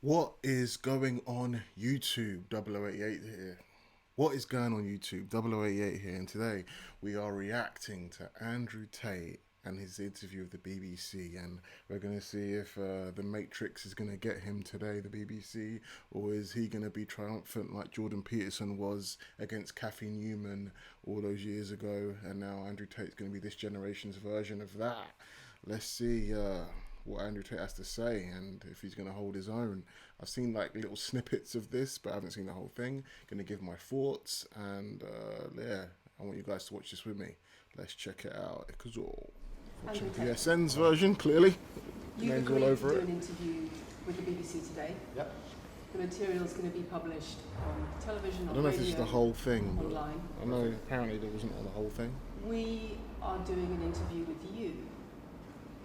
What is going on YouTube? 0088 here. What is going on YouTube? 0088 here, and today we are reacting to Andrew Tate and his interview with the BBC, and we're going to see if the Matrix is going to get him today, the BBC, or is he going to be triumphant like Jordan Peterson was against Kathy Newman all those years ago, and now Andrew Tate's going to be this generation's version of that. Let's see what Andrew Tate has to say and if he's going to hold his own. I've seen like little snippets of this, but I haven't seen the whole thing. Going to give my thoughts, and yeah, I want you guys to watch this with me. Let's check it out. Because watching PSN's version, clearly. You've Names agreed all to over do it. an interview with the BBC today. Yep. The material is going to be published on television, I on don't know if radio, this is the whole thing, but online. I know apparently there wasn't on the whole thing. We are doing an interview with you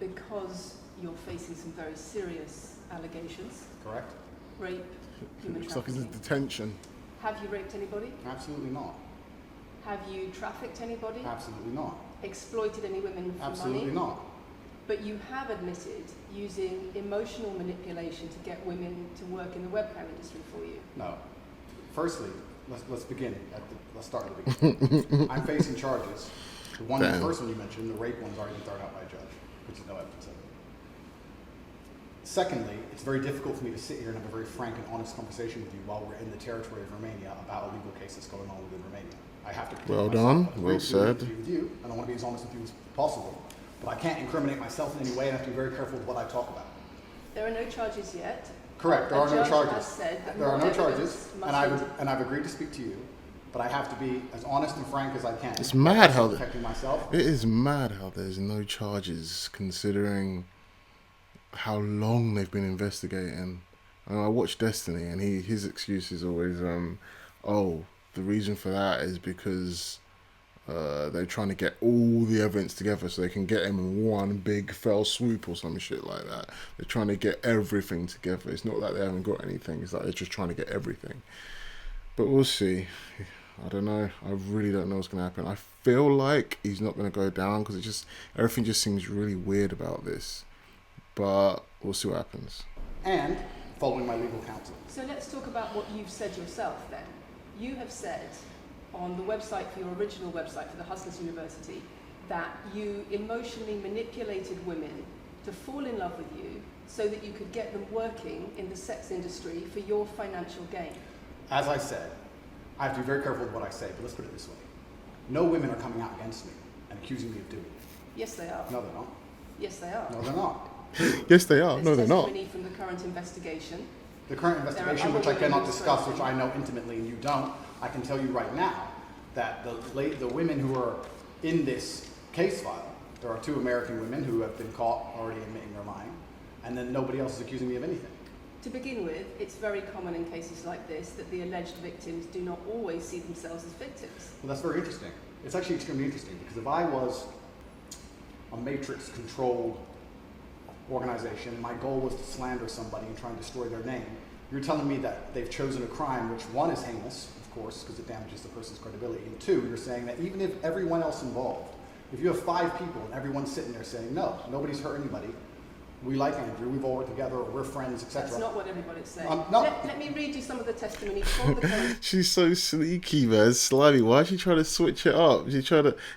because you're facing some very serious allegations. Correct? Rape, human Looks like it's trafficking. in detention. Have you raped anybody? Absolutely not. Have you trafficked anybody? Absolutely not. Exploited any women for Absolutely money? not. But you have admitted using emotional manipulation to get women to work in the webcam industry for you. No. Firstly, let's begin. Let's start at the beginning. I'm facing charges. The first one you mentioned, the rape one's already been thrown out by a judge, which is no evidence of it. Secondly, it's very difficult for me to sit here and have a very frank and honest conversation with you while we're in the territory of Romania about a legal case that's going on within Romania. I have to protect Well myself. done, I've well agreed to do an said. interview with you, and I want to be as honest with you as possible. But I can't incriminate myself in any way, and I have to be very careful with what I talk about. There are no charges yet. Correct, there A are no judge charges. has said that There are more no charges, evidence must and I've agreed to speak to you, but I have to be as honest and frank as I can. It's mad how protecting myself. it is mad how there's no charges considering how long they've been investigating. I watched Destiny, and his excuse is always, oh, the reason for that is because they're trying to get all the evidence together so they can get him in one big fell swoop or some shit like that. They're trying to get everything together. It's not like they haven't got anything. It's like they're just trying to get everything. But we'll see. I don't know. I really don't know what's going to happen. I feel like he's not going to go down because everything just seems really weird about this. But we'll see what happens. And following my legal counsel. So let's talk about what you've said yourself then. You have said on the website, for your original website for the Hustlers University, that you emotionally manipulated women to fall in love with you so that you could get them working in the sex industry for your financial gain. As I said, I have to be very careful with what I say, but let's put it this way. No women are coming out against me and accusing me of doing it. Yes, they are. No, they're not. Yes, they are. No, they're not. Yes, they are. There's No, they're not. testimony from the current investigation. The current investigation, other which I women cannot who discuss, spoke. which I know intimately and you don't, I can tell you right now that the women who are in this case file, there are 2 American women who have been caught already admitting they're lying, and then nobody else is accusing me of anything. To begin with, it's very common in cases like this that the alleged victims do not always see themselves as victims. Well, that's very interesting. It's actually extremely interesting because if I was a matrix-controlled organization, my goal was to slander somebody and try and destroy their name. You're telling me that they've chosen a crime which, 1, is heinous, of course, because it damages the person's credibility, and 2, you're saying that even if everyone else involved, if you have 5 people and everyone's sitting there saying, no, nobody's hurt anybody, we like Andrew, we've all worked together, or we're friends, etc. That's not what everybody's saying. No. Let me read you some of the testimony from the current. She's so sneaky, man. Slyly. Why is she trying to switch it up?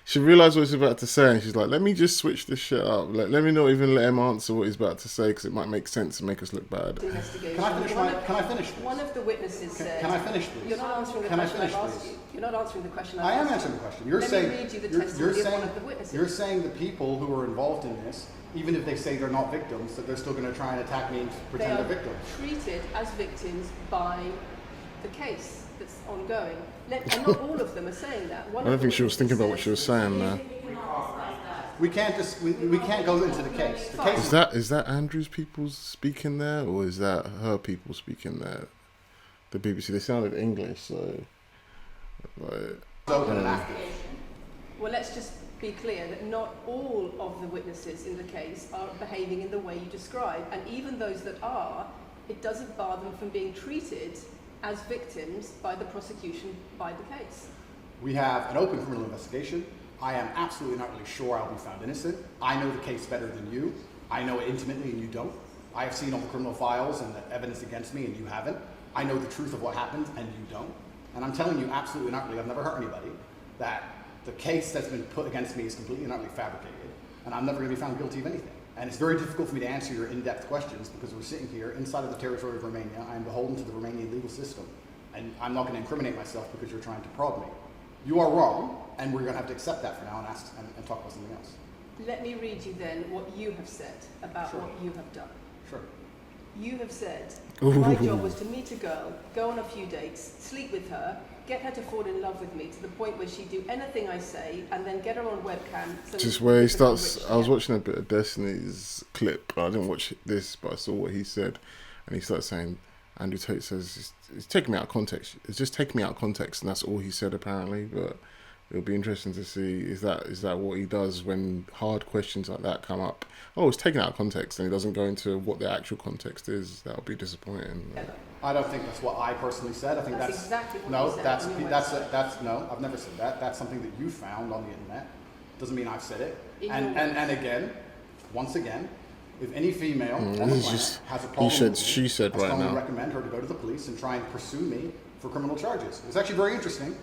She realised what he's about to say, and she's like, let me just switch this shit up. Like, let me not even let him answer what he's about to say, because it might make sense and make us look bad. Investigation. Can I finish this? One of the witnesses said. Can I finish, please? You're not answering the Can I question I've finish, asked please? you. You're not answering the question I I've am asked answering you. the question. You're Let saying, me read you the you're testimony of saying, one of the witnesses. you're saying the people who are involved in this, even if they say they're not victims, that they're still going to try and attack me and They pretend are they're victims. treated as victims by the case that's ongoing. And not all of them are saying that. I don't think she was thinking about what she was saying, man. We can't just we can't go into the case. The case Is that Andrew's people speaking there, or is that her people speaking there? The BBC, they sounded English, so like, is open and active. Well, let's just be clear that not all of the witnesses in the case are behaving in the way you describe. And even those that are, it doesn't bar them from being treated as victims by the prosecution by the case. We have an open criminal investigation. I am absolutely not really sure I'll be found innocent. I know the case better than you. I know it intimately and you don't. I have seen all the criminal files and the evidence against me, and you haven't. I know the truth of what happened, and you don't. And I'm telling you absolutely and utterly, I've never hurt anybody, that the case that's been put against me is completely and utterly fabricated, and I'm never going to be found guilty of anything. And it's very difficult for me to answer your in-depth questions because we're sitting here inside of the territory of Romania. I am beholden to the Romanian legal system, and I'm not going to incriminate myself because you're trying to prod me. You are wrong, and we're going to have to accept that for now and ask and talk about something else. Let me read you then what you have said about Sure. what you have done. Sure. You have said, Ooh. my job was to meet a girl, go on a few dates, sleep with her, get her to fall in love with me to the point where she'd do anything I say, and then get her on webcam. So Just where he we become starts. rich. I was Yeah. watching a bit of Destiny's clip. I didn't watch this, but I saw what he said, and he starts saying, Andrew Tate says it's taking me out of context. It's just taking me out of context, and that's all he said apparently. But it'll be interesting to see is that what he does when hard questions like that come up. Oh, it's taken out of context, and he doesn't go into what the actual context is. That'll be disappointing. Yeah. I don't think that's what I personally said. I think That's that's exactly what no, you said that's on your that's website. that's no. I've never said that. That's something that you found on the internet. Doesn't mean I've said it. In And your and again, once again, if any female on the this is planet just has a he problem, said, with me, she said I right strongly now. recommend her to go to the police and try and pursue me for criminal charges. It's actually very interesting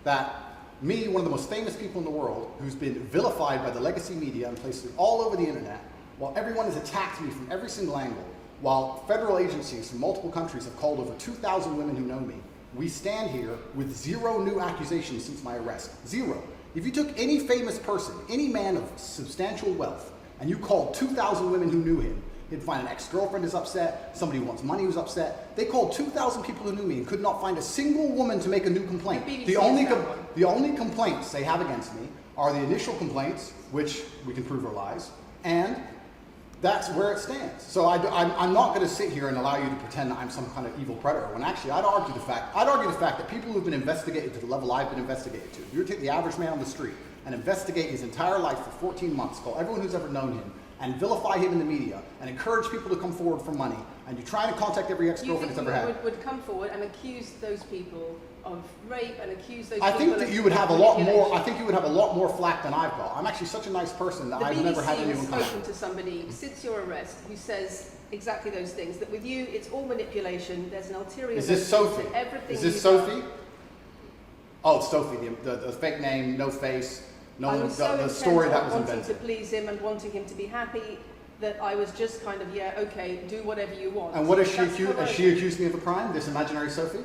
that me, one of the most famous people in the world, who's been vilified by the legacy media and places all over the internet, while everyone has attacked me from every single angle, while federal agencies from multiple countries have called over 2,000 women who know me, we stand here with 0 new accusations since my arrest. 0. If you took any famous person, any man of substantial wealth, and you called 2,000 women who knew him, he'd find an ex-girlfriend is upset, somebody who wants money who's upset. They called 2,000 people who knew me and could not find a single woman to make a new complaint. The BBC The only, has that one. the only complaints they have against me are the initial complaints, which we can prove are lies, and that's where it stands. So I'm not going to sit here and allow you to pretend that I'm some kind of evil predator, when actually I'd argue the fact that people who've been investigated to the level I've been investigated to, if you were to take the average man on the street and investigate his entire life for 14 months, call everyone who's ever known him, and vilify him in the media, and encourage people to come forward for money, and you try to contact every You ex-girlfriend think that's ever had. would come forward and accuse those people of rape and accuse those I people think that of you would have a lot more. manipulation? I think you would have a lot more flack than I've got. I'm actually such a nice person that The I've BBC never had has anyone come. spoken to somebody since your arrest who says exactly those things. That with you, it's all manipulation. There's an ulterior. Is this motive Sophie? to everything Is this you've Sophie? done. Oh, it's Sophie, the fake name, no face, no I one. was so The intent story that on was wanting invented. to please him and wanting him to be happy that I was just kind of okay, do whatever you want. And what has she That's accused? Has she coercion. accused me of a crime? This imaginary Sophie?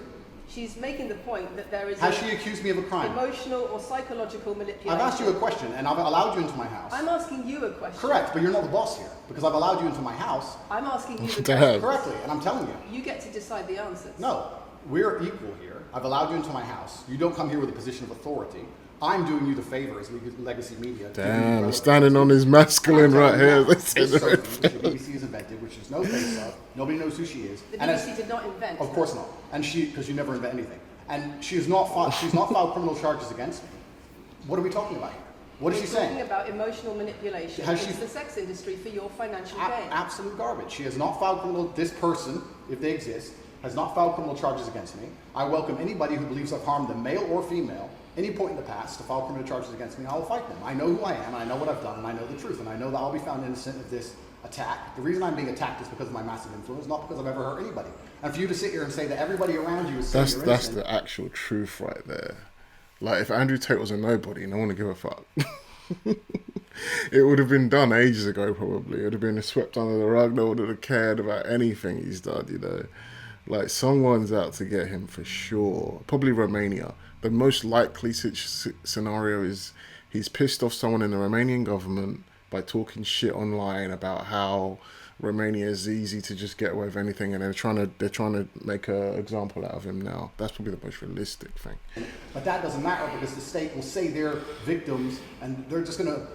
She's making the point that there is Has she accused me of a crime? emotional or psychological manipulation. I've asked you a question, and I've allowed you into my house. I'm asking you a question. Correct, but you're not the boss here because I've allowed you into my house I'm asking you the Damn. question. correctly, and I'm telling you. You get to decide the answers. No, we're equal here. I've allowed you into my house. You don't come here with a position of authority. I'm doing you the favor as legacy media. giving you Damn, relevant he's standing on his masculine right here. This Sophie, which the BBC has invented, which there's no face of, nobody knows who she is. The and BBC did not invent. of course not. And because you never invent anything. And she's not filed criminal charges against me. What are we talking about here? What is she We're talking saying? about emotional manipulation Has into she- the sex industry for your financial gain. Absolute garbage. She has not filed criminal. This person, if they exist, has not filed criminal charges against me. I welcome anybody who believes I've harmed them, male or female, any point in the past, to file criminal charges against me. I will fight them. I know who I am, and I know what I've done, and I know the truth, and I know that I'll be found innocent of this attack. The reason I'm being attacked is because of my massive influence, not because I've ever hurt anybody. And for you to sit here and say that everybody around you is saying you're That's innocent, the actual truth right there. Like if Andrew Tate was a nobody, no one would give a fuck. It would have been done ages ago, probably. It would have been swept under the rug. No one would have cared about anything he's done, you know. Like, someone's out to get him for sure. Probably Romania. The most likely scenario is he's pissed off someone in the Romanian government by talking shit online about how Romania is easy to just get away with anything, and they're trying to make an example out of him now. That's probably the most realistic thing. but that doesn't matter because the state will say they're victims, and they're just going to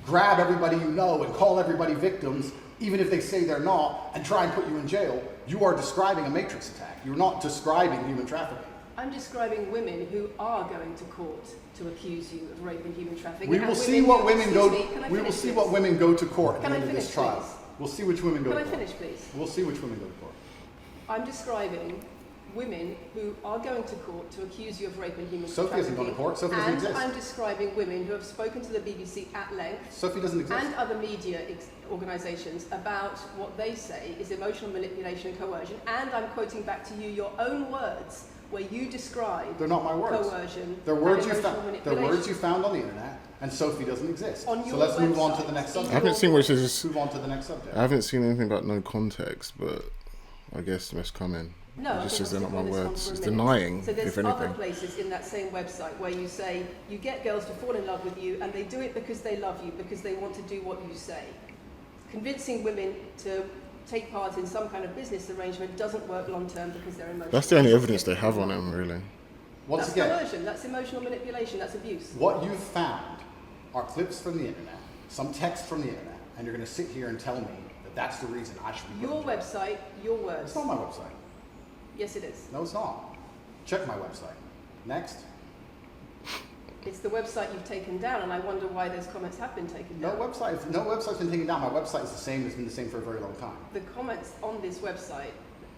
grab everybody you know and call everybody victims, even if they say they're not, and try and put you in jail. You are describing a matrix attack. You're not describing human trafficking. I'm describing women who are going to court to accuse you of rape and human trafficking. We and will see what women excuse go. me, can I We will finish see this? what women go to court at Can the I end of this finish, trial. please? We'll see which women go Can to I court. finish, please? We'll see which women go to court. I'm describing women who are going to court to accuse you of rape and human Sophie hasn't gone to court. Sophie doesn't exist. And I'm describing women who have spoken to the BBC at length. Sophie doesn't exist. And other media organisations about what they say is emotional manipulation and coercion. And I'm quoting back to you your own words where you describe they're not my words. Coercion. They're words you found on the internet, and Sophie doesn't exist. So let's move on to the next subject. I haven't seen what is. Move on to the next subject. I haven't seen anything about no context, but I guess that's coming. No, it just says they're not my words. It's minute. denying, so there's if anything. other places in that same website where you say you get girls to fall in love with you, and they do it because they love you, because they want to do what you say. Convincing women to take part in some kind of business arrangement doesn't work long term because they're emotional. That's the only evidence they have on him, really. Once that's again, coercion, that's emotional manipulation, that's abuse. What you've found are clips from the internet, some text from the internet, and you're going to sit here and tell me that that's the reason I should be your website, your words. It's not my website. Yes, it is. No, it's not. Check my website. Next. It's the website you've taken down, and I wonder why those comments have been taken down. No website's been taken down. My website is the same. It's been the same for a very long time. The comments on this website,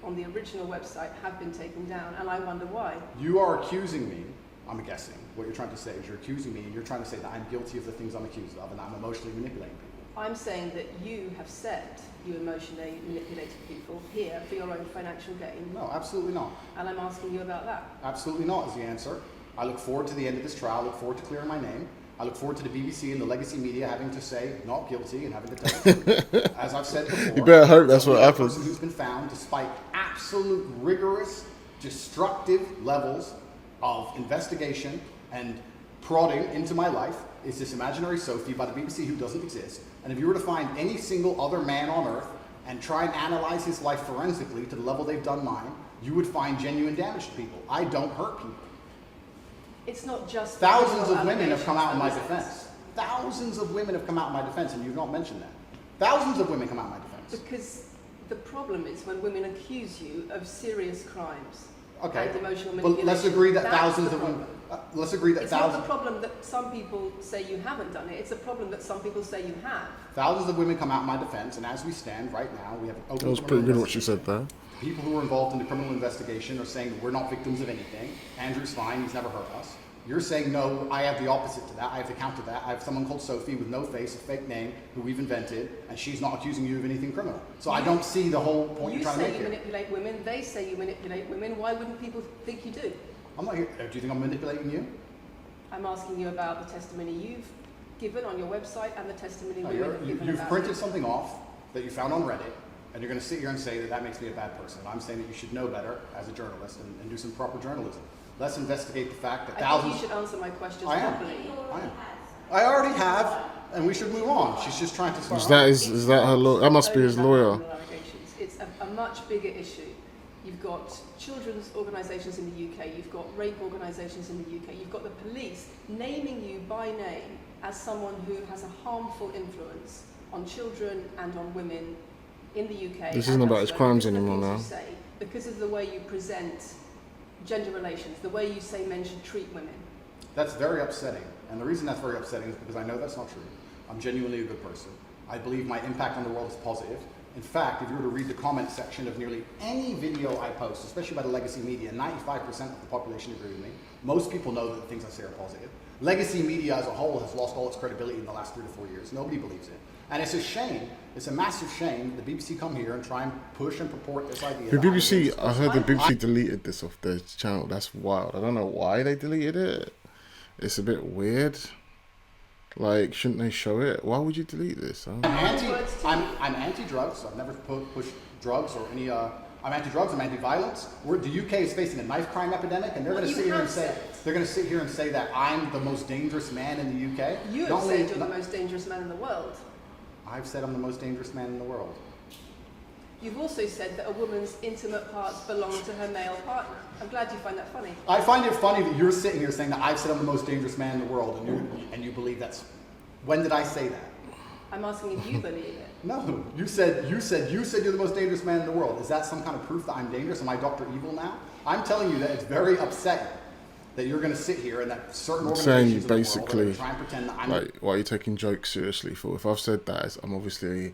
on the original website, have been taken down, and I wonder why. You are accusing me. I'm guessing what you're trying to say is you're accusing me, and you're trying to say that I'm guilty of the things I'm accused of, and I'm emotionally manipulating people. I'm saying that you have said you emotionally manipulated people here for your own financial gain. No, absolutely not. And I'm asking you about that. Absolutely not is the answer. I look forward to the end of this trial. I look forward to clearing my name. I look forward to the BBC and the legacy media having to say not guilty and having to tell the truth. As I've said before, You better hope that's what happens. The person who's been found, despite absolute rigorous, destructive levels of investigation and prodding into my life, is this imaginary Sophie by the BBC who doesn't exist. And if you were to find any single other man on earth and try and analyze his life forensically to the level they've done mine, you would find genuine damage to people. I don't hurt people. It's not just thousands of women have come out in my defense. Thousands of women have come out in my defense, and you've not mentioned that. Thousands of women come out in my defense. Because the problem is when women accuse you of serious crimes. Okay, and emotional but manipulation. let's agree that That's thousands the of women. problem. Let's agree that it's thousands. not the problem that some people say you haven't done it. It's a problem that some people say you have. Thousands of women come out in my defense, and as we stand right now, we have an open. That was pretty good what you said there. People who are involved in the criminal investigation are saying that we're not victims of anything. Andrew's fine; he's never hurt us. You're saying no. I have the opposite to that. I have to counter that. I have someone called Sophie with no face, a fake name, who we've invented, and she's not accusing you of anything criminal. So I don't see the whole point you're trying to make here. You say you manipulate women. They say you manipulate women. Why wouldn't people think you do? I'm not here. Do you think I'm manipulating you? I'm asking you about the testimony you've given on your website and the testimony No, women have given you've about printed you. something off that you found on Reddit, and you're going to sit here and say that that makes me a bad person. I'm saying that you should know better as a journalist and do some proper journalism. Let's investigate the fact that thousands. I think you should answer my questions I am. properly. I am. I already have, and we should move on. She's just trying to start. Is that her lawyer? That must be his lawyer. It's a much bigger issue. You've got children's organisations in the UK, you've got rape organisations in the UK, you've got the police naming you by name as someone who has a harmful influence on children and on women in the UK. This isn't about his crimes anymore now. Because of the way you present gender relations, the way you say men should treat women. That's very upsetting. And the reason that's very upsetting is because I know that's not true. I'm genuinely a good person. I believe my impact on the world is positive. In fact, if you were to read the comment section of nearly any video I post, especially by the legacy media, 95% of the population agree with me. Most people know that the things I say are positive. Legacy media as a whole has lost all its credibility in the last 3 to 4 years. Nobody believes it. And it's a shame, it's a massive shame the BBC come here and try and push and purport this idea. The BBC, I heard the BBC deleted this off their channel. That's wild. I don't know why they deleted it. It's a bit weird. Like, shouldn't they show it? Why would you delete this? I'm anti-drugs. I've never pushed drugs or any. I'm anti-drugs. I'm anti-violence. The UK is facing a knife crime epidemic, and they're going to sit here and say that I'm the most dangerous man in the UK. You have said you're the most dangerous man in the world. I've said I'm the most dangerous man in the world. You've also said that a woman's intimate parts belong to her male partner. I'm glad you find that funny. I find it funny that you're sitting here saying that I've said I'm the most dangerous man in the world, and you believe that's. When did I say that? I'm asking if you believe it. No, you said you're the most dangerous man in the world. Is that some kind of proof that I'm dangerous? Am I Dr. Evil now? I'm telling you that it's very upsetting that you're going to sit here and that certain organizations in the world are trying to pretend that I'm. Like, why are you taking jokes seriously for? If I've said that, I'm obviously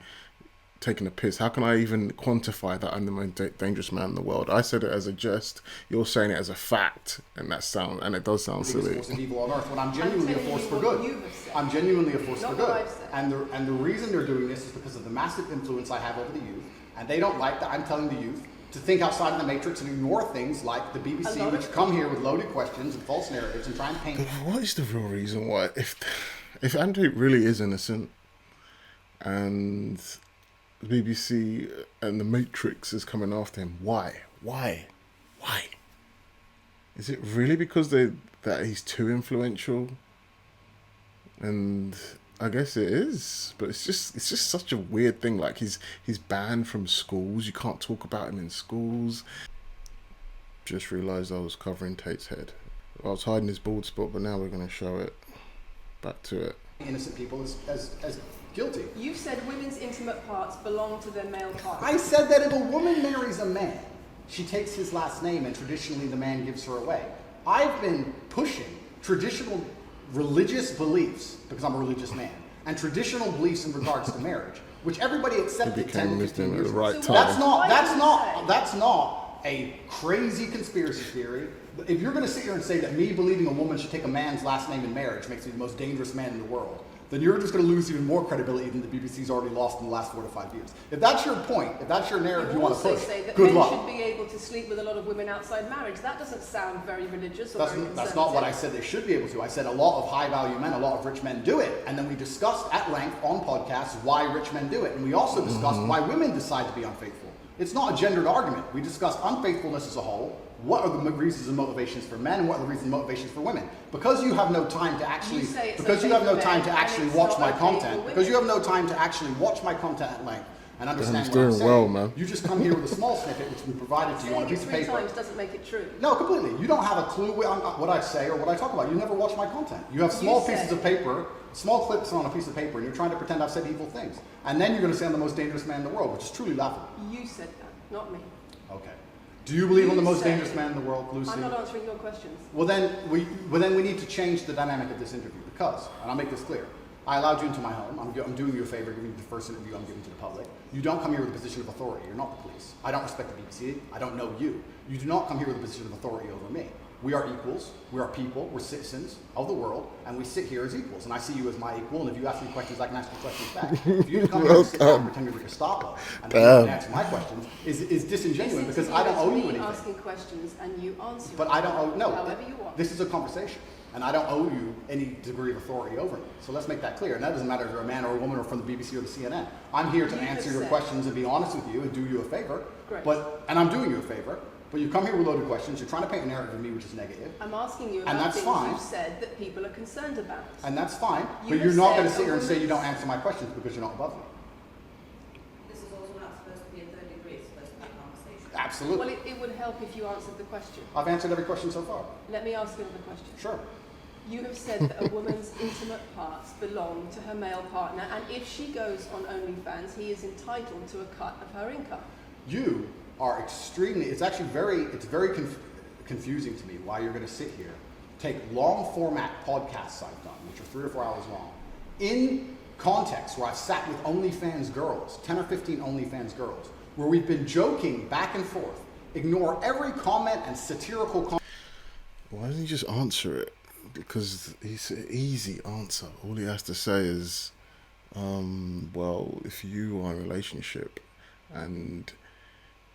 taking a piss? How can I even quantify that I'm the most dangerous man in the world? I said it as a jest. You're saying it as a fact, and it does sound silly. Force of evil on earth when I'm genuinely a force for good. I'm genuinely a force for good. And the reason they're doing this is because of the massive influence I have over the youth, and they don't like that I'm telling the youth to think outside of the matrix and ignore things like the BBC, which come here with loaded questions and false narratives and try and paint. But what is the real reason why, if Andrew really is innocent, and the BBC and the Matrix is coming after him, why? Is it really because that he's too influential? And I guess it is, but it's just such a weird thing. Like he's banned from schools. You can't talk about him in schools. Just realised I was covering Tate's head. I was hiding his bald spot, but now we're going to show it. Back to it. Innocent people as guilty. You said women's intimate parts belong to their male partner. I said that if a woman marries a man, she takes his last name and traditionally the man gives her away. I've been pushing traditional religious beliefs, because I'm a religious man, and traditional beliefs in regards to marriage, which everybody accepted 10, 15 years ago. Right time. That's not a crazy conspiracy theory. If you're going to sit here and say that me believing a woman should take a man's last name in marriage makes me the most dangerous man in the world, then you're just going to lose even more credibility than the BBC's already lost in the last 4 to 5 years. If that's your point, if that's your narrative you want to push, say that good men luck. should be able to sleep with a lot of women outside marriage. That doesn't sound very religious or very conservative. That's not what I said they should be able to. I said a lot of high-value men, a lot of rich men do it. And then we discussed at length on podcasts why rich men do it. And we also discussed why women decide to be unfaithful. It's not a gendered argument. We discussed unfaithfulness as a whole. What are the reasons and motivations for men, and what are the reasons and motivations for women? Because you have no time to actually, watch my content. Because you have no time to actually watch my content at length and understand what I'm saying. Well, man. You just come here with a small snippet which has been provided to you on a piece of paper. 3 times doesn't make it true. No, completely. You don't have a clue what I say or what I talk about. You never watch my content. You have small pieces of paper, small clips on a piece of paper, and you're trying to pretend I've said evil things. And then you're going to say I'm the most dangerous man in the world, which is truly laughable. You said that, not me. Okay. Do you believe I'm the most dangerous man in the world, Lucy? I'm not answering your questions. Well, then we need to change the dynamic of this interview because, and I'll make this clear, I allowed you into my home. I'm doing you a favor, giving you the first interview I'm giving to the public. You don't come here with a position of authority. You're not the police. I don't respect the BBC. I don't know you. You do not come here with a position of authority over me. We are equals. We are people. We're citizens of the world, and we sit here as equals. And I see you as my equal. And if you ask me questions, I can ask you questions back. If you come here and sit down and pretend you're the Gestapo and then answer my questions is disingenuous because I don't owe you anything. Asking questions and you answer. But I don't owe however you want. This is a conversation, and I don't owe you any degree of authority over me. So let's make that clear. And that doesn't matter if you're a man or a woman or from the BBC or the CNN. I'm here to answer your questions and be honest with you and do you a favor. Great. And I'm doing you a favor. But you come here with loaded questions. You're trying to paint a narrative of me which is negative. I'm asking you about things you've said that people are concerned about. And that's fine. But you're not going to sit here and say you don't answer my questions because you're not above me. This is also not supposed to be a third degree. It's supposed to be a conversation. Absolutely. Well, it would help if you answered the question. I've answered every question so far. Let me ask you another question. Sure. You have said that a woman's intimate parts belong to her male partner, and if she goes on OnlyFans, he is entitled to a cut of her income. You are extremely, it's very confusing to me why you're going to sit here, take long format podcasts I've done, which are 3 or 4 hours long, in context where I've sat with OnlyFans girls, 10 or 15 OnlyFans girls, where we've been joking back and forth, ignore every comment and satirical comment. Why doesn't he just answer it? Because it's an easy answer. All he has to say is, well, if you are in a relationship and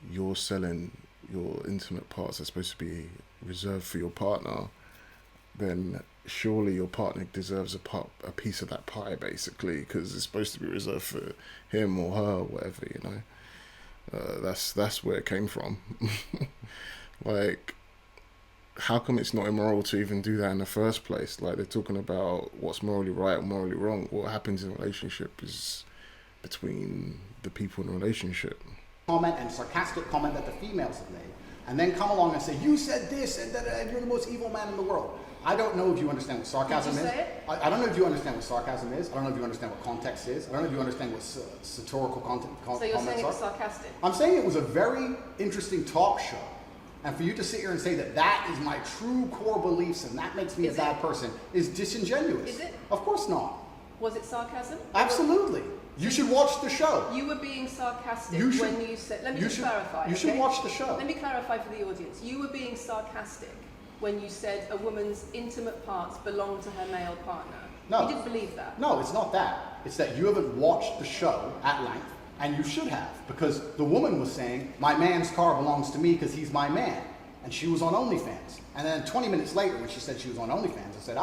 you're selling your intimate parts that's supposed to be reserved for your partner, then surely your partner deserves a piece of that pie, basically, because it's supposed to be reserved for him or her or whatever, you know. That's where it came from. Like, how come it's not immoral to even do that in the first place? Like, they're talking about what's morally right or morally wrong. What happens in a relationship is between the people in a relationship. Comment and sarcastic comment that the females have made, and then come along and say, you said this, and you're the most evil man in the world. I don't know if you understand what sarcasm is. I don't know if you understand what sarcasm is. I don't know if you understand what context is. I don't know if you understand what satirical content So you're saying it's sarcastic? I'm saying it was a very interesting talk show. And for you to sit here and say that that is my true core beliefs and that makes me a bad person is disingenuous. Is it? Of course not. Was it sarcasm? Absolutely. You should watch the show. You were being sarcastic You should- when you said. Let me you just should- clarify. you should okay? watch the show. Let me clarify for the audience. You were being sarcastic when you said a woman's intimate parts belong to her male partner. No. You didn't believe that. No, it's not that. It's that you haven't watched the show at length, and you should have, because the woman was saying, my man's car belongs to me because he's my man. And she was on OnlyFans. And then 20 minutes later, when she said she was on OnlyFans, I said,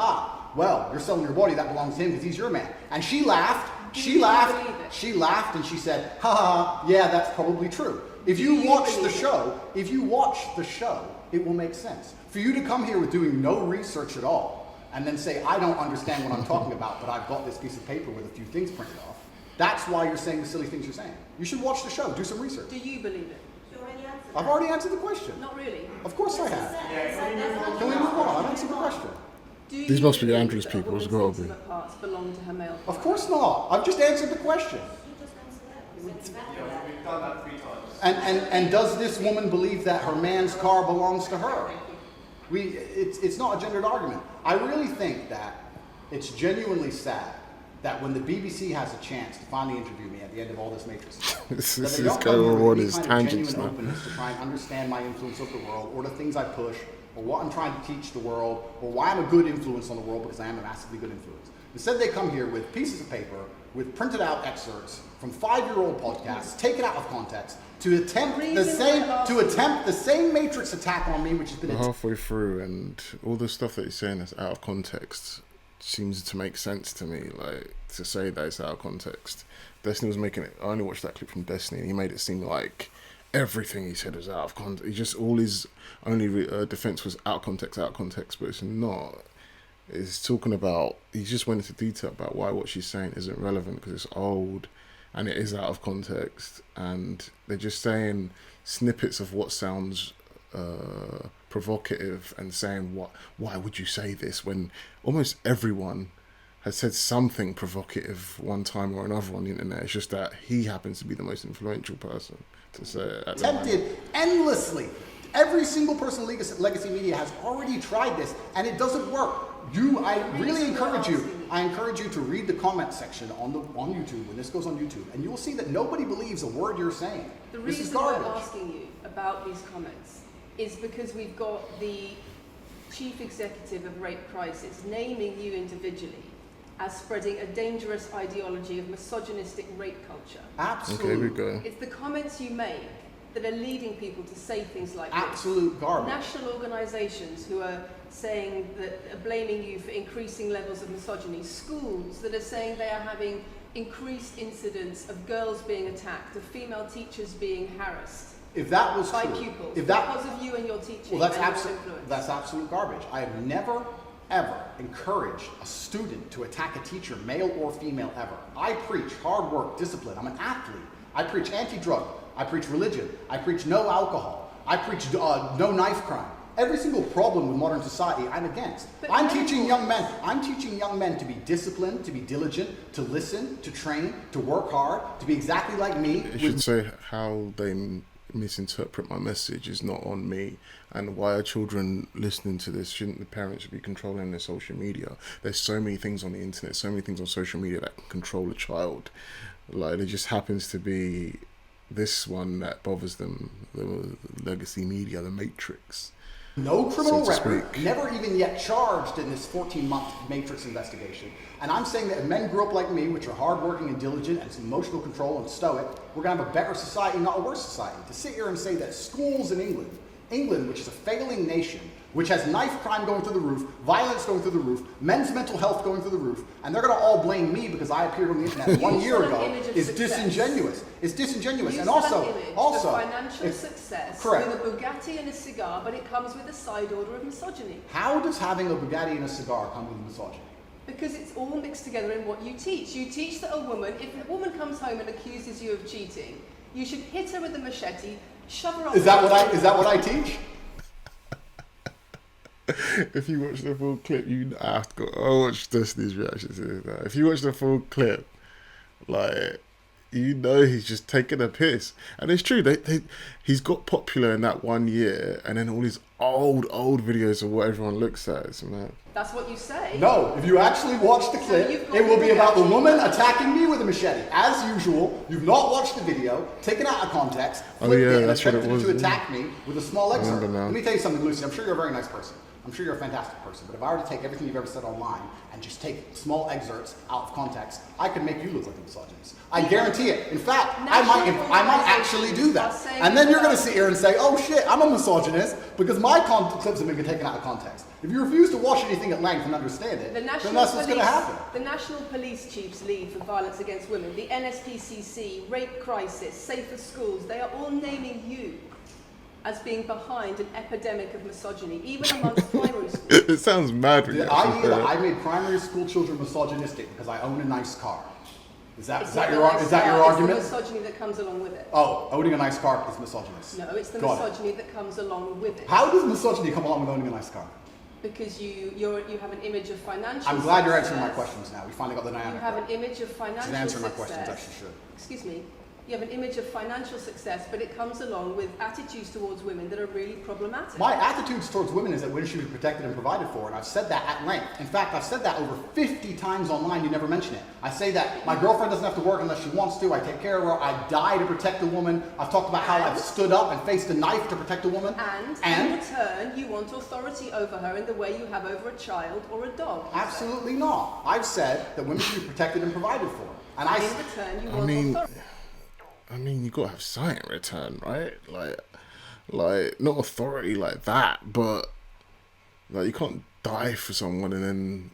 well, you're selling your body, that belongs to him because he's your man. And she laughed, Do she you laughed, believe it? she laughed, and she said, ha ha ha, yeah, that's probably true. If Do you you watch the believe it? show, it will make sense. For you to come here with doing no research at all, and then say, I don't understand what I'm talking about, but I've got this piece of paper with a few things printed off, that's why you're saying the silly things you're saying. You should watch the show, do some research. Do you believe it? You already answered I've that. already answered the question. Not really. Of course I Yes, have. it said there's nothing Can we move on? I've answered the question. Do you These must be believe Andrew's that people, a it's woman's gotta be. intimate parts belong to her male partner? Of course not. I've just answered the question. You just answered that. You said exactly that. And does this woman believe that her man's car belongs to her? It's not a gendered argument. I really think that it's genuinely sad that when the BBC has a chance to finally interview me at the end of all this matrix, This that is they don't going come on here with all any his kind of tangents genuine now. openness to try and understand my influence over the world, or the things I push, or what I'm trying to teach the world, or why I'm a good influence on the world, because I am a massively good influence. Instead, they come here with pieces of paper with printed out excerpts from 5-year-old podcasts, taken out of context, to attempt the same matrix attack on me, which has been We're halfway through, and all the stuff that he's saying that's out of context seems to make sense to me. Like, to say that it's out of context. Destiny was making it. I only watched that clip from Destiny, and he made it seem like everything he said was out of context. He just all his only defense was out of context, but it's not. It's talking about. He just went into detail about why what she's saying isn't relevant because it's old, and it is out of context, and they're just saying snippets of what sounds provocative and saying why would you say this when almost everyone has said something provocative one time or another on the internet. It's just that he happens to be the most influential person to say it at the moment. attempted endlessly. Every single person in Legacy Media has already tried this, and it doesn't work. I really encourage you. I encourage you to read the comment section on YouTube when this goes on YouTube, and you will see that nobody believes a word you're saying. The This is reason we're garbage. asking you about these comments is because we've got the chief executive of Rape Crisis naming you individually as spreading a dangerous ideology of misogynistic rape culture. Absolute, Okay, we go. It's the comments you make that are leading people to say things like absolute this. garbage. National organisations who are saying that are blaming you for increasing levels of misogyny. Schools that are saying they are having increased incidents of girls being attacked, of female teachers being harassed If that was by true, pupils because of you and your teaching well, that's and your absolute. influence. That's absolute garbage. I have never, ever encouraged a student to attack a teacher, male or female, ever. I preach hard work, discipline. I'm an athlete. I preach anti-drug. I preach religion. I preach no alcohol. I preach no knife crime. Every single problem with modern society, I'm against. But I'm men- teaching young men to be disciplined, to be diligent, to listen, to train, to work hard, to be exactly like me. You should say how they misinterpret my message is not on me, and why are children listening to this? Shouldn't the parents be controlling their social media? There's so many things on the internet, so many things on social media that can control a child. Like, it just happens to be this one that bothers them, the Legacy Media, the Matrix. No criminal So to record, speak. never even yet charged in this 14-month Matrix investigation. And I'm saying that if men grew up like me, which are hardworking and diligent and some emotional control and stoic, we're going to have a better society, not a worse society. To sit here and say that schools in England, which is a failing nation, which has knife crime going through the roof, violence going through the roof, men's mental health going through the roof, and they're going to all blame me because I appeared on the internet 1 year sell an ago, image of is success. disingenuous. It's disingenuous. You And sell an also, image of financial if- success correct. with a Bugatti and a cigar, but it comes with a side order of misogyny. How does having a Bugatti and a cigar come with misogyny? Because it's all mixed together in what you teach. You teach that a woman, if a woman comes home and accuses you of cheating, you should hit her with a machete, shove her off. Is that what I teach? If you watch the full clip, I have to go. I watch Destiny's reaction to this now. If you watch the full clip, like, you know he's just taking a piss, and it's true. He's got popular in that 1 year, and then all his old videos of what everyone looks at. It's mad. That's what you say. No, if you actually watch the clip, you've got it will be about the actually- woman attacking me with a machete. As usual, you've not watched the video, taken out of context, Oh, flipped yeah, it, and that's what it attempted was, to yeah. attack me with a small excerpt. remember now. Let me tell you something, Lucy. I'm sure you're a very nice person. I'm sure you're a fantastic person. But if I were to take everything you've ever said online and just take small excerpts out of context, I could make you look like a misogynist. I guarantee it. In fact, I might actually do that. And then you're going to sit here and say, oh shit, I'm a misogynist because my clips have been taken out of context. If you refuse to watch anything at length and understand it, then that's what's going to happen. The National Police Chiefs League for Violence Against Women, the NSPCC, Rape Crisis, Safer Schools, they are all naming you as being behind an epidemic of misogyny, even amongst primary schools. It sounds mad. When The you actually idea say that it. I made primary school children misogynistic because I own a nice car. Is that It's your not the argument? It's the misogyny that comes along with it. Oh, owning a nice car is misogynist. No, it's the Go on. misogyny that comes along with it. How does misogyny come along with owning a nice car? Because you have an image of financial I'm glad you're answering my success. questions now. We finally got the You dynamic. have right. an image of financial She's answering my success. questions, actually should. Excuse me. You have an image of financial success, but it comes along with attitudes towards women that are really problematic. My attitudes towards women is that women should be protected and provided for, and I've said that at length. In fact, I've said that over 50 times online, you never mention it. I say that my girlfriend doesn't have to work unless she wants to, I take care of her, I die to protect a woman. I've talked about how I've stood up and faced a knife to protect a woman. And in return, you want authority over her in the way you have over a child or a dog. Absolutely not. I've said that women should be protected and provided for. And And in return, you want authority. I mean, you gotta have something in return, right? Like not authority like that, but like you can't die for someone and then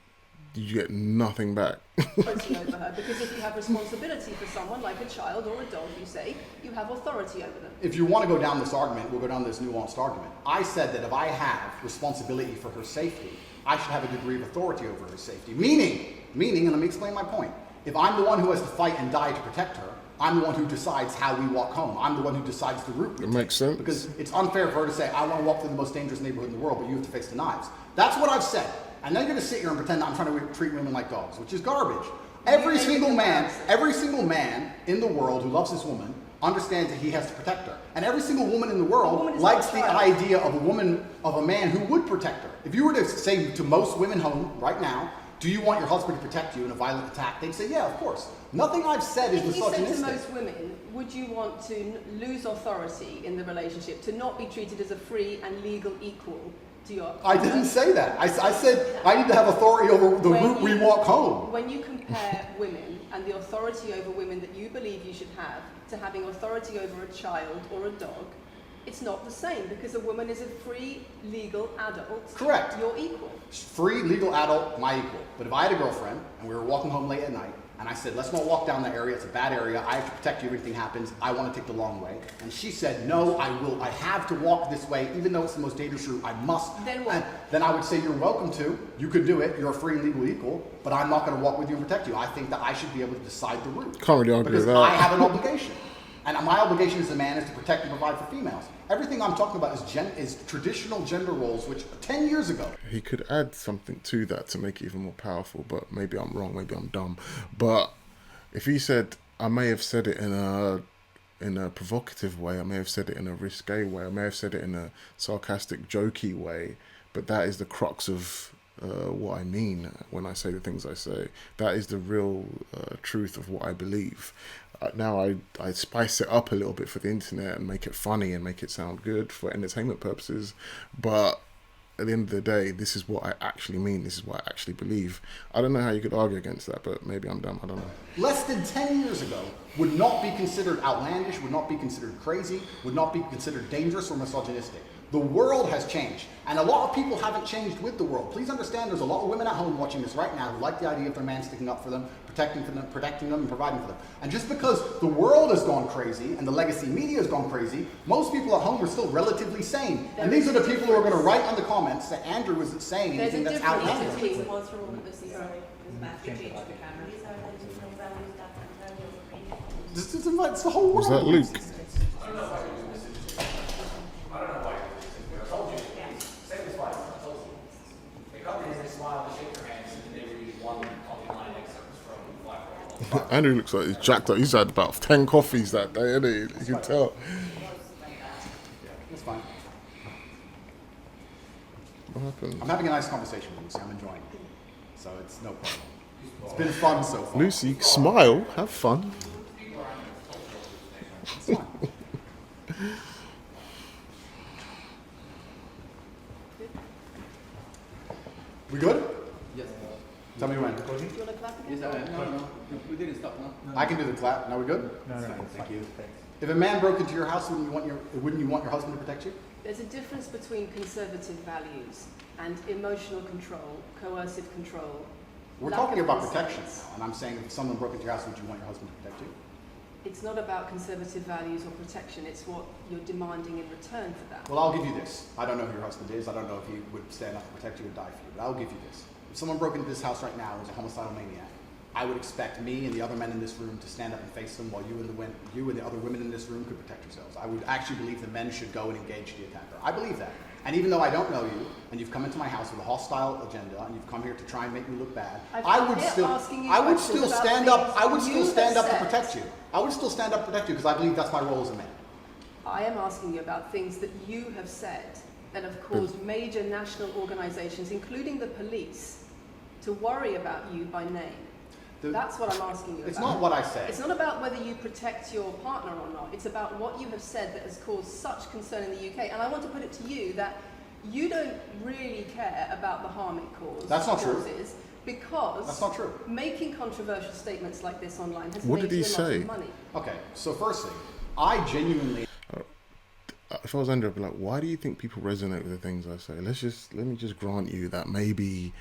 you get nothing back. Authority over her, because if you have responsibility for someone like a child or a dog, you say, you have authority over them. if you want to go down this argument, we'll go down this nuanced argument. I said that if I have responsibility for her safety, I should have a degree of authority over her safety. Meaning, and let me explain my point. If I'm the one who has to fight and die to protect her, I'm the one who decides how we walk home. I'm the one who decides the route we It take. makes sense. Because it's unfair for her to say, I want to walk through the most dangerous neighborhood in the world, but you have to face the knives. That's what I've said. And then you're going to sit here and pretend that I'm trying to treat women like dogs, which is garbage. Every single man in the world who loves this woman understands that he has to protect her. And every single woman in the world likes the idea of a man who would protect her. If you were to say to most women home right now, do you want your husband to protect you in a violent attack? They'd say, yeah, of course. Nothing I've said is If you said to misogynistic. most women, would you want to lose authority in the relationship, to not be treated as a free and legal equal to your I didn't say that. I said I need to have authority over the When route we you- walk home. When you compare women and the authority over women that you believe you should have to having authority over a child or a dog, it's not the same, because a woman is a free, legal adult. Correct. You're equal. Free, legal adult, my equal. But if I had a girlfriend and we were walking home late at night, and I said, let's not walk down that area, it's a bad area, I have to protect you if anything happens, I want to take the long way. And she said, no, I have to walk this way, even though it's the most dangerous route, I must. Then what? And then I would say, you're welcome to, you could do it, you're a free and legal equal, but I'm not going to walk with you and protect you. I think that I should be able to decide the route. Can't really argue Because with that. I have an obligation. And my obligation as a man is to protect and provide for females. Everything I'm talking about is traditional gender roles, which 10 years ago. He could add something to that to make it even more powerful, but maybe I'm wrong, maybe I'm dumb. But if he said, I may have said it in a provocative way, I may have said it in a risque way, I may have said it in a sarcastic, jokey way, but that is the crux of what I mean when I say the things I say. That is the real truth of what I believe. Now I spice it up a little bit for the internet and make it funny and make it sound good for entertainment purposes, but at the end of the day, this is what I actually mean, this is what I actually believe. I don't know how you could argue against that, but maybe I'm dumb, I don't know. Less than 10 years ago would not be considered outlandish, would not be considered crazy, would not be considered dangerous or misogynistic. The world has changed, and a lot of people haven't changed with the world. Please understand there's a lot of women at home watching this right now who like the idea of their man sticking up for them, protecting them, and providing for them. And just because the world has gone crazy and the legacy media has gone crazy, most people at home are still relatively sane. And these are the people who are going to write in the comments that Andrew isn't saying There's anything a that's difference outlandish. between what's wrong with this. Sorry, there's Matthew changed the camera. These are the traditional values that Antonio agreed. It's the whole world. Was that Luke? Andrew looks like he's jacked up. He's had about 10 coffees that day, innit? You can tell. That's fine. What happened? I'm having a nice conversation with Lucy. I'm enjoying it. So it's no problem. It's been fun so far. Lucy, smile, have fun. It's fine. We good? Yes. Tell me when. Do you want to clap again? Yes, no, we didn't stop, no? I can do the clap. Now we good? No, thank you. If a man broke into your house, wouldn't you want your husband to protect you? There's a difference between conservative values and emotional control, coercive control. We're lack talking of about consent. protection now, and I'm saying if someone broke into your house, would you want your husband to protect you? It's not about conservative values or protection, it's what you're demanding in return for that. Well, I'll give you this. I don't know who your husband is. I don't know if he would stand up to protect you or die for you, but I'll give you this. If someone broke into this house right now and was a homicidal maniac, I would expect me and the other men in this room to stand up and face them while you and the other women in this room could protect yourselves. I would actually believe the men should go and engage the attacker. I believe that. And even though I don't know you, and you've come into my house with a hostile agenda, and you've come here to try and make me look bad, I would still stand up to protect you. I would still stand up to protect you because I believe that's my role as a man. I am asking you about things that you have said that have caused major national organizations, including the police, to worry about you by name. That's what I'm asking you about. It's not what I say. It's not about whether you protect your partner or not. It's about what you have said that has caused such concern in the UK. And I want to put it to you that you don't really care about the harm it causes. That's not true. Because that's not true. Making controversial statements like this online has What made did he you a lot say? of money. Okay, so first thing, I genuinely... If I was Andrew, I'd be like, why do you think people resonate with the things I say? Let me just grant you that maybe,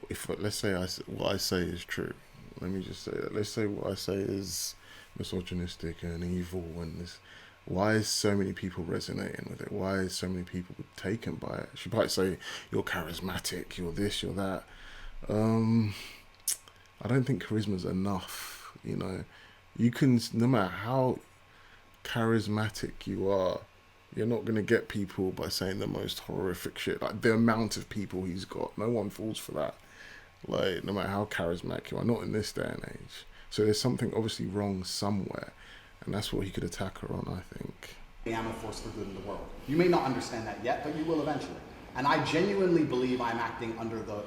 if let's say what I say is true. Let me just say that. Let's say what I say is misogynistic and evil and this. Why is so many people resonating with it? Why is so many people taken by it? She might say, you're charismatic, you're this, you're that. I don't think charisma's enough, you know. You can, no matter how charismatic you are, you're not going to get people by saying the most horrific shit. Like the amount of people he's got, no one falls for that. Like, no matter how charismatic you are, not in this day and age. So there's something obviously wrong somewhere, and that's what he could attack her on, I think. I am a force for good in the world. You may not understand that yet, but you will eventually. And I genuinely believe I'm acting under the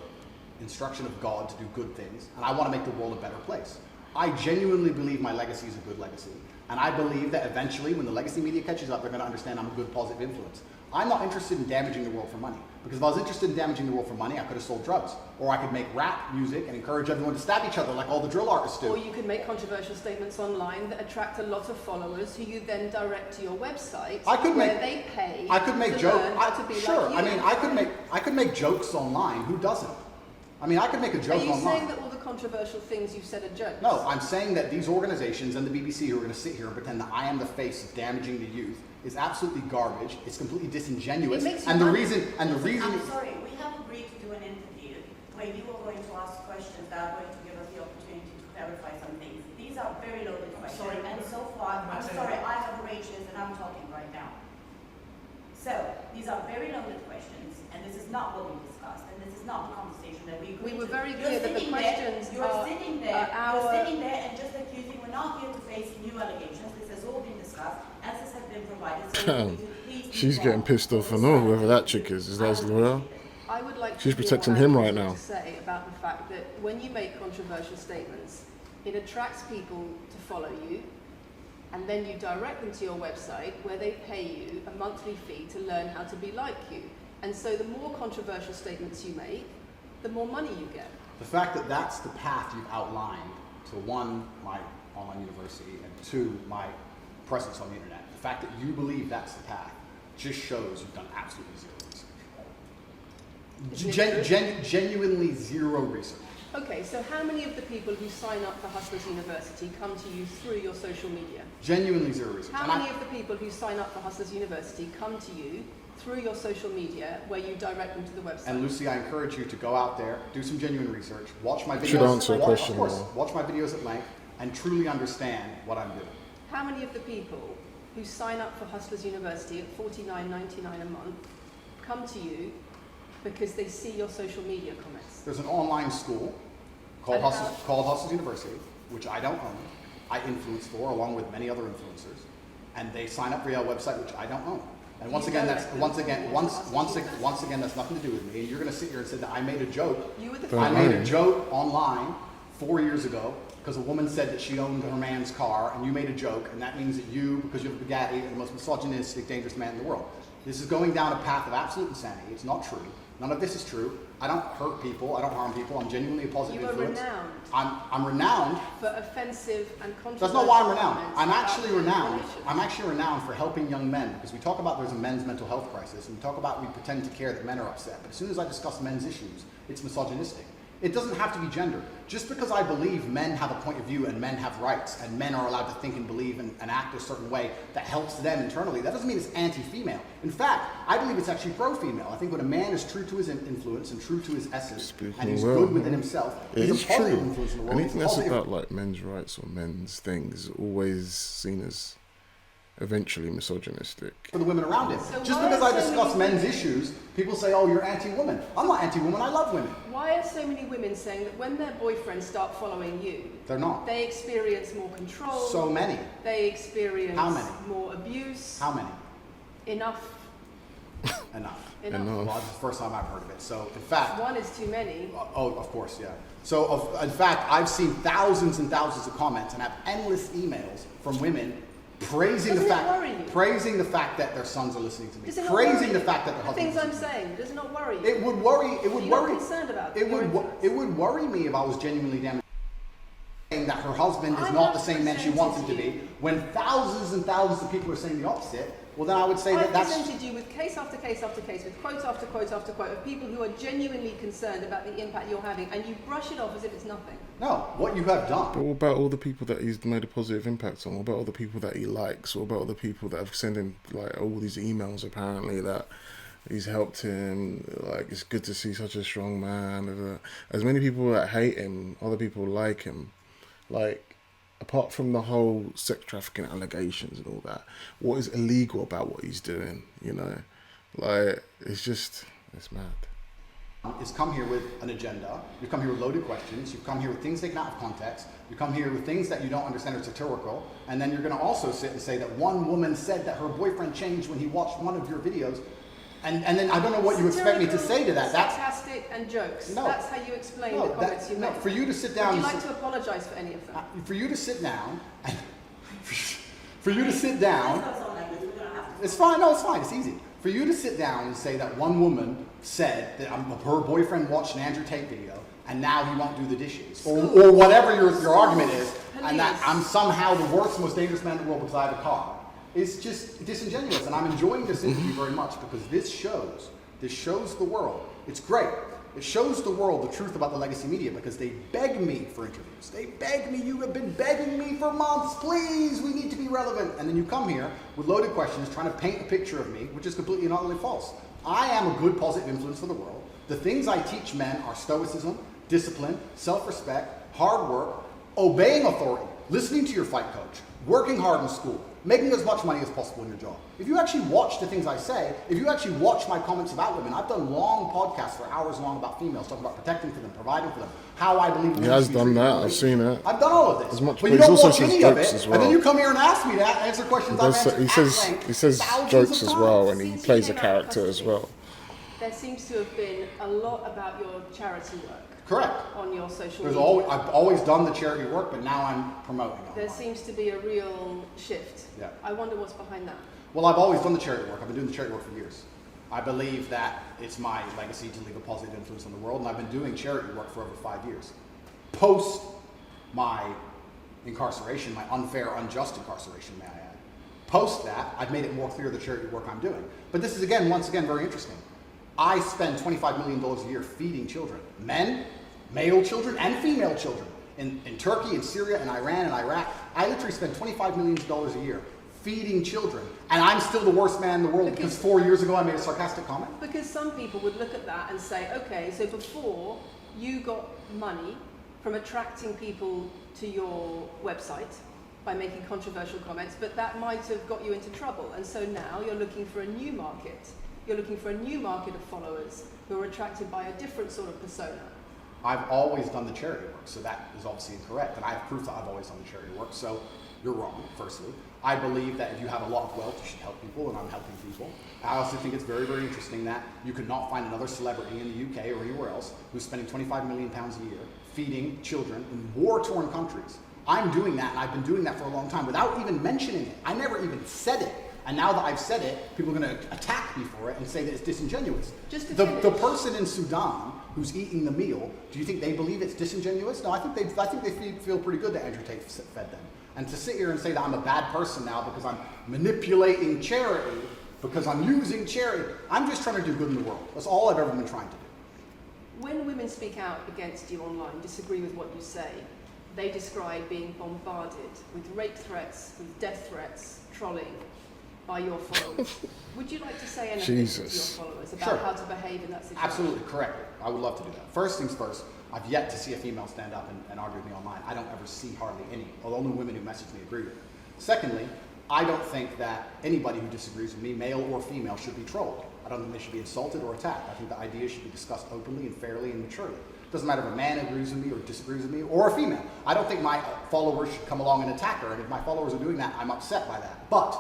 instruction of God to do good things, and I want to make the world a better place. I genuinely believe my legacy is a good legacy, and I believe that eventually, when the legacy media catches up, they're going to understand I'm a good, positive influence. I'm not interested in damaging the world for money, because if I was interested in damaging the world for money, I could have sold drugs, or I could make rap music and encourage everyone to stab each other like all the drill artists do. Or you could make controversial statements online that attract a lot of followers who you then direct to your website they pay to learn how to be like you. I mean, I could make jokes online. Who doesn't? I mean, I could make a joke online. Are you saying that all the controversial things you've said are jokes? No, I'm saying that these organizations and the BBC who are going to sit here and pretend that I am the face of damaging the youth is absolutely garbage. It's completely disingenuous. I'm sorry, we have agreed to do an interview where you are going to ask questions that are going to give us the opportunity to clarify some things. These are very loaded questions. And so far, I'm sorry, I have arranged this and I'm talking right now. So, these are very loaded questions, and this is not what we discussed, and this is not the conversation that we agreed to. We were very clear that the questions You're sitting there and just accusing, we're not here to face new allegations. This has all been discussed, answers have been provided. So She's getting pissed off and all, whoever that chick is that his lawyer? I would like She's to protecting him right now. To say about the fact that when you make controversial statements, it attracts people to follow you, and then you direct them to your website where they pay you a monthly fee to learn how to be like you. And so the more controversial statements you make, the more money you get. The fact that that's the path you've outlined to one, my online university, and two, my presence on the internet, the fact that you believe that's the path just shows you've done absolutely zero research. Genuinely zero research. Okay, so how many of the people who sign up for Hustlers University come to you through your social media? Genuinely zero research. How many of the people who sign up for Hustlers University come to you through your social media where you direct them to the website? And Lucy, I encourage you to go out there, do some genuine research, watch my videos. Should answer a question. Of course, watch my videos at length and truly understand what I'm doing. How many of the people who sign up for Hustlers University at $49.99 a month come to you because they see your social media comments? There's an online school called Hustlers University, which I don't own. I influence for, along with many other influencers. And they sign up for your website, which I don't own. And once again, that's once again that's nothing to do with me. And you're going to sit here and say that I made a joke. You were the I made a joke online 4 years ago because a woman said that she owned her man's car, and you made a joke, and that means that you, because you're the Bugatti, are the most misogynistic, dangerous man in the world. This is going down a path of absolute insanity. It's not true. None of this is true. I don't hurt people. I don't harm people. I'm genuinely a positive influence. You are renowned. I'm renowned for offensive and controversial. That's not why I'm renowned. comments I'm about actually renowned. relations. I'm actually renowned for helping young men, because we talk about there's a men's mental health crisis, and we talk about we pretend to care that men are upset. But as soon as I discuss men's issues, it's misogynistic. It doesn't have to be gender. Just because I believe men have a point of view and men have rights and men are allowed to think and believe and act a certain way that helps them internally, that doesn't mean it's anti-female. In fact, I believe it's actually pro-female. I think when a man is true to his influence and true to his essence, and he's good within himself, he's a positive influence in the world. Anything that's about like men's rights or men's things is always seen as eventually misogynistic. For the women around him. So Just why because are I so discuss many men's issues, people say, oh, you're anti-woman. I'm not anti-woman, I love women. Why are so many women saying that when their boyfriends start following you, They're not. they experience more control? So many. They experience How many? more abuse. How many? Enough. Enough. Enough. Enough. Well, this is the first time I've heard of it. So, in fact, One is too many. oh, of course, yeah. So, in fact, I've seen thousands and thousands of comments and have endless emails from women praising Doesn't the it fact, worry you? praising the fact that their sons are listening to me, Does it not praising worry the you? fact that their The husbands. things I'm listen to me. saying, does it not worry you? It would worry. It would You're not worry. concerned about It your would. influence? It would worry me if I was genuinely damaged. Saying that her husband is I not the have same man she wants him to presented be, when thousands and thousands of people are saying the opposite. Well, then I would say that I've that's. presented you with case after case after case, with quote after quote after quote of people who are genuinely concerned about the impact you're having, and you brush it off as if it's nothing. No, what you have done. But what about all the people that he's made a positive impact on? What about all the people that he likes? What about all the people that have sent him like all these emails apparently that he's helped him? Like, it's good to see such a strong man. As many people that hate him, other people like him. Like, apart from the whole sex trafficking allegations and all that, what is illegal about what he's doing? You know, like, it's mad. Is come here with an agenda. You come here with loaded questions. You come here with things taken out of context. You come here with things that you don't understand are satirical. And then you're going to also sit and say that one woman said that her boyfriend changed when he watched one of your videos. And then I don't know what you expect me to say to that. That's sarcastic and jokes. No. That's how you explain no, the comments you no. make. For you to sit Would down. you and like to apologise for any of them? for you to sit down. For you to sit down. Let's not sound like this. We're gonna have to. It's fine. No, it's fine. It's easy. For you to sit down and say that one woman said that her boyfriend watched an Andrew Tate video and now he won't do the dishes, or whatever your argument is, and that Police. I'm somehow the worst, most dangerous man in the world because I have a car, is just disingenuous. And I'm enjoying this interview very much because this shows the world. It's great. It shows the world the truth about the legacy media because they beg me for interviews. They beg me. You have been begging me for months. Please, we need to be relevant. And then you come here with loaded questions trying to paint a picture of me, which is completely and utterly false. I am a good, positive influence for the world. The things I teach men are stoicism, discipline, self-respect, hard work, obeying authority, listening to your fight coach, working hard in school, making as much money as possible in your job. If you actually watch the things I say, if you actually watch my comments about women, I've done long podcasts for hours long about females, talking about protecting for them, providing for them, how I believe He has done that. I've seen it. I've done all of this. As much, but you but don't he's also watch says any of jokes it, as and then well. you come here and ask me to answer questions I've answered He at says length he says thousands jokes of as times. well, and he Since plays a you came out of character as custody, well. There seems to have been a lot about your charity work Correct. on your social There's media. I've always done the charity work, but now I'm promoting it. There seems to be a real shift. Yeah. I wonder what's behind that. Well, I've always done the charity work. I've been doing the charity work for years. I believe that it's my legacy to leave a positive influence on the world, and I've been doing charity work for over 5 years. Post my incarceration, my unfair, unjust incarceration, may I add. Post that, I've made it more clear the charity work I'm doing. But this is, once again, very interesting. I spend $25 million a year feeding children. Men, male children, and female children. In Turkey, in Syria, in Iran, and Iraq, I literally spend $25 million a year feeding children. And I'm still the worst man in the world because 4 years ago I made a sarcastic comment. Because some people would look at that and say, okay, so before you got money from attracting people to your website by making controversial comments, but that might have got you into trouble. And so now you're looking for a new market. You're looking for a new market of followers who are attracted by a different sort of persona. I've always done the charity work, so that is obviously incorrect. And I have proof that I've always done the charity work. So You're wrong, firstly. I believe that if you have a lot of wealth, you should help people, and I'm helping people. I also think it's very, very interesting that you could not find another celebrity in the UK or anywhere else who's spending £25 million a year feeding children in war-torn countries. I'm doing that, and I've been doing that for a long time without even mentioning it. I never even said it. And now that I've said it, people are going to attack me for it and say that it's disingenuous. The person in Sudan who's eating the meal, do you think they believe it's disingenuous? No, I think they feel pretty good that Andrew Tate fed them. And to sit here and say that I'm a bad person now because I'm manipulating charity, because I'm using charity, I'm just trying to do good in the world. That's all I've ever been trying to do. When women speak out against you online, disagree with what you say, they describe being bombarded with rape threats, with death threats, trolling by your followers. Would you like to say anything to your followers about how to behave in that situation? Absolutely, correct. I would love to do that. First things first, I've yet to see a female stand up and argue with me online. I don't ever see hardly any, although the women who message me agree with me. Secondly, I don't think that anybody who disagrees with me, male or female, should be trolled. I don't think they should be insulted or attacked. I think the ideas should be discussed openly and fairly and maturely. It doesn't matter if a man agrees with me or disagrees with me, or a female. I don't think my followers should come along and attack her, and if my followers are doing that, I'm upset by that. But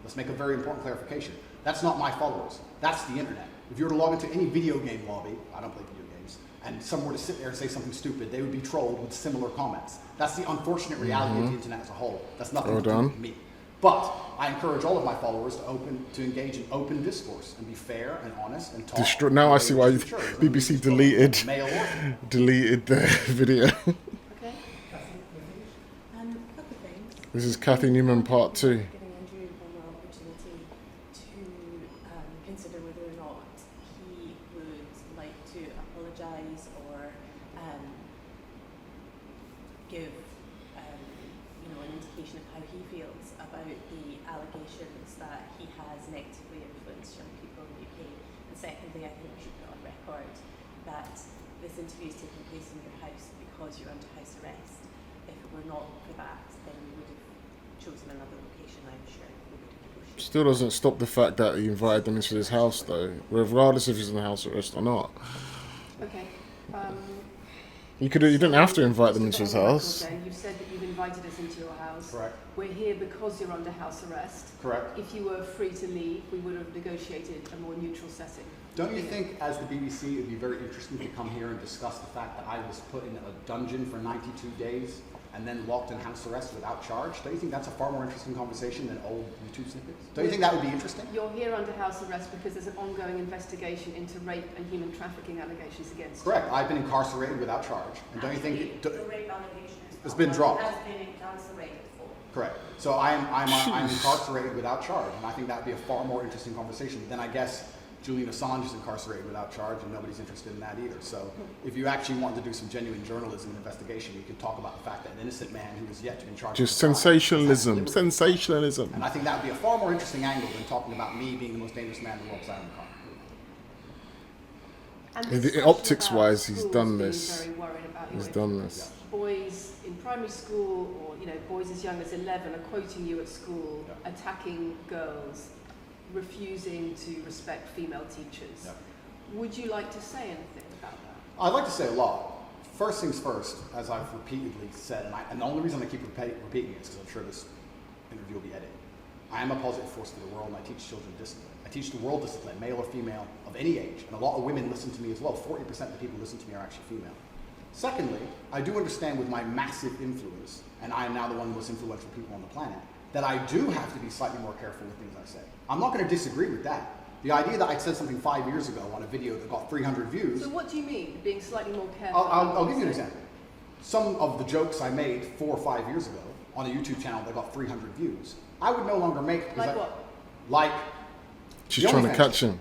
let's make a very important clarification. That's not my followers. That's the internet. If you were to log into any video game lobby, I don't play video games, and someone were to sit there and say something stupid, they would be trolled with similar comments. That's the unfortunate reality of the internet as a whole. That's nothing to do with me. But I encourage all of my followers to engage in open discourse and be fair and honest and talk. Now I see why BBC deleted the video. Okay. This is Kathy Newman part 2. Give an indication of how he feels about the allegations that he has negatively influenced young people in the UK. And secondly, I think we should put on record that this interview is taking place in your house because you're under house arrest. If it were not for that, then we would have chosen another location, I'm sure. Still doesn't stop the fact that he invited them into his house, though, regardless if he's in house arrest or not. Okay. You didn't have to invite them into his house. You've said that you've invited us into your house. Correct. We're here because you're under house arrest. Correct. If you were free to leave, we would have negotiated a more neutral setting. Don't you think, as the BBC, it would be very interesting to come here and discuss the fact that I was put in a dungeon for 92 days and then locked in house arrest without charge? Don't you think that's a far more interesting conversation than old YouTube snippets? Don't you think that would be interesting? You're here under house arrest because there's an ongoing investigation into rape and human trafficking allegations against you. Correct. I've been incarcerated without charge. And don't you think the rape allegation it's been dropped? Has been incarcerated for. Correct. So I'm incarcerated without charge, and I think that would be a far more interesting conversation. Then I guess Julian Assange is incarcerated without charge, and nobody's interested in that either. So if you actually want to do some genuine journalism and investigation, you could talk about the fact that an innocent man who is yet to be charged. Just sensationalism. Sensationalism. And I think that would be a far more interesting angle than talking about me being the most dangerous man in the world side of the car. Optics-wise, he's done this. Very worried about he's done this. Boys in primary school, or boys as young as 11, are quoting you at school, attacking girls, refusing to respect female teachers. Yeah. Would you like to say anything about that? I'd like to say a lot. First things first, as I've repeatedly said, and the only reason I keep repeating it is because I'm sure this interview will be edited. I am a positive force for the world, and I teach children discipline. I teach the world discipline, male or female, of any age. And a lot of women listen to me as well. 40% of the people who listen to me are actually female. Secondly, I do understand with my massive influence, and I am now the one of the most influential people on the planet, that I do have to be slightly more careful with things I say. I'm not going to disagree with that. The idea that I said something 5 years ago on a video that got 300 views... So what do you mean, being slightly more careful? I'll give you an example. Some of the jokes I made 4 or 5 years ago on a YouTube channel that got 300 views, I would no longer make... Like what? Like... She's trying to catch him.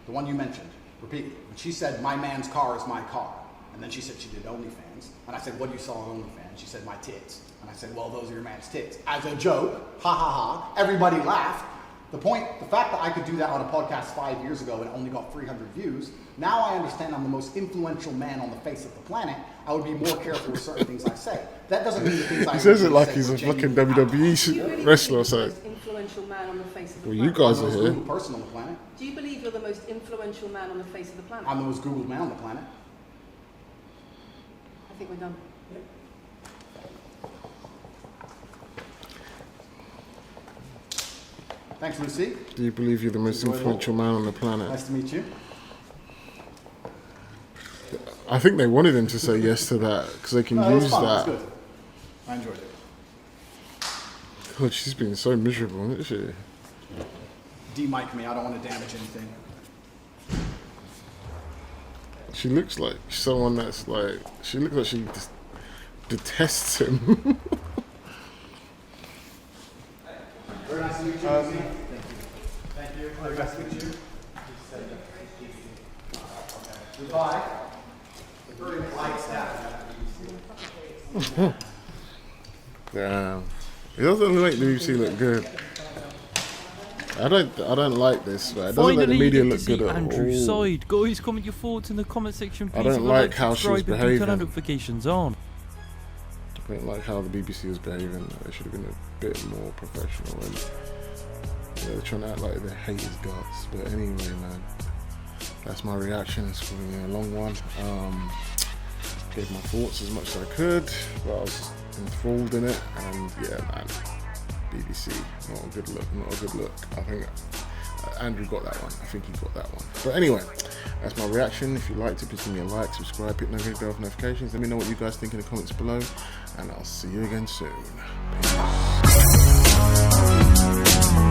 The one you mentioned, repeatedly. When she said, my man's car is my car. And then she said she did OnlyFans. And I said, what do you saw on OnlyFans? She said, my tits. And I said, well, those are your man's tits. As a joke, ha ha ha, everybody laughed. The fact that I could do that on a podcast 5 years ago and only got 300 views, now I understand I'm the most influential man on the face of the planet. I would be more careful with certain things I say. That doesn't mean the things I He says it like he's a fucking WWE wrestler or something. Do you believe you're the most influential man on the face of the Well, planet? you guys I'm are the most here. Googled person on the planet. Do you believe you're the most influential man on the face of the planet? I'm the most Googled man on the planet. I think we're done. Thanks, Lucy. Do you believe you're the most influential man on the planet? Nice to meet you. I think they wanted him to say yes to that because they can No, it was use fun. It that. was good. I enjoyed it. God, she's been so miserable, isn't she? De-mic me. I don't want to damage anything. She looks like someone that's like. She looks like she detests him. Very nice to meet you. Thank you. Thank you. Very nice to meet you. Goodbye. Very light staff. Damn. It doesn't make the BBC look good. I don't like this, but it doesn't make the media look good at Andrew's all. side. Guys, comment your thoughts in the comment section. Please. I don't like how she's subscribe and do behaving. turn notifications on. I don't like how the BBC was behaving. They should have been a bit more professional. And they're trying to act like they hate his guts. But anyway, man, that's my reaction. It's probably a long one. Gave my thoughts as much as I could, but I was enthralled in it. And yeah, man, BBC, not a good look. Not a good look. I think Andrew got that one. I think he got that one. But anyway, that's my reaction. If you liked it, please give me a like, subscribe, hit the bell for notifications. Let me know what you guys think in the comments below, and I'll see you again soon. Peace.